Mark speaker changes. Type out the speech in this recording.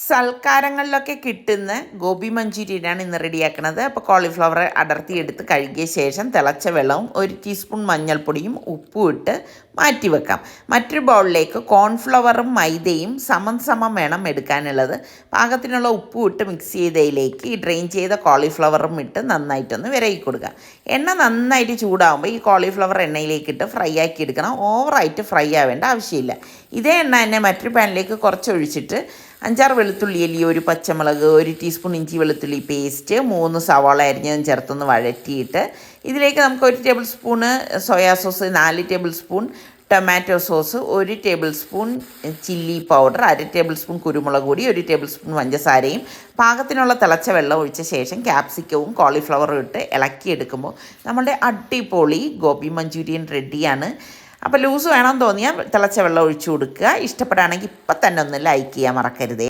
Speaker 1: സൽക്കാരങ്ങളിലൊക്കെ കിട്ടുന്ന ഗോബി മഞ്ചൂരിയനാണ് ഇന്ന് റെഡിയാക്കുന്നത്. അപ്പോൾ കോളിഫ്ലവർ അടർത്തിയെടുത്ത് കഴുകിയ ശേഷം തിളച്ച വെള്ളവും 1 ടീസ്പൂൺ മഞ്ഞൾപ്പൊടിയും ഉപ്പും ഇട്ട് മാറ്റി വെക്കാം. മറ്റൊരു ബൗളിലേക്ക് കോൺഫ്ലവറും മൈദയും സമം വേണം എടുക്കാനുള്ളത്. പാകത്തിനുള്ള ഉപ്പും ഇട്ട് മിക്സ് ചെയ്തതിലേക്ക് ഈ ഡ്രെയിൻ ചെയ്ത കോളിഫ്ലവറും ഇട്ട് നന്നായിട്ടൊന്ന് വിരകി കൊടുക്കുക. എണ്ണ നന്നായിട്ട് ചൂടാകുമ്പോൾ ഈ കോളിഫ്ലവർ എണ്ണയിലേക്ക് ഇട്ട് ഫ്രൈ ആക്കി എടുക്കണം. ഓവറായിട്ട് ഫ്രൈ ആവേണ്ട ആവശ്യമില്ല. ഇതേ എണ്ണ തന്നെ മറ്റൊരു പാനിലേക്ക് കുറച്ച് ഒഴിച്ചിട്ട് 5-6 വെളുത്തുള്ളി അല്ലി, 1 പച്ചമുളക്, 1 ടീസ്പൂൺ ഇഞ്ചി വെളുത്തുള്ളി പേസ്റ്റ്, 3 സവാള അരിഞ്ഞതും ചേർത്തൊന്ന് വഴറ്റിയിട്ട് ഇതിലേക്ക് നമുക്ക് 1 table spoon soya sauce, 4 table spoon tomato sauce, 1 table spoon chilli powder, 1/2 table spoon കുരുമുളക് പൊടി, 1 ടേബിൾ സ്പൂൺ പഞ്ചസാരയും പാകത്തിനുള്ള തിളച്ച വെള്ളം ഒഴിച്ച ശേഷം ക്യാപ്സിക്കവും കോളിഫ്ലവറും ഇട്ട് ഇളക്കിയെടുക്കുമ്പോൾ നമ്മുടെ അടിപൊളി ഗോബി മഞ്ചൂരിയൻ റെഡിയാണ്. അപ്പോൾ ലൂസ് വേണമെന്ന് തോന്നിയാൽ തിളച്ച വെള്ളം ഒഴിച്ചു കൊടുക്കുക. ഇഷ്ടപ്പെടുകയാണെങ്കിൽ ഇപ്പം തന്നെ ഒന്ന് ലൈക്ക് ചെയ്യാൻ മറക്കരുതേ.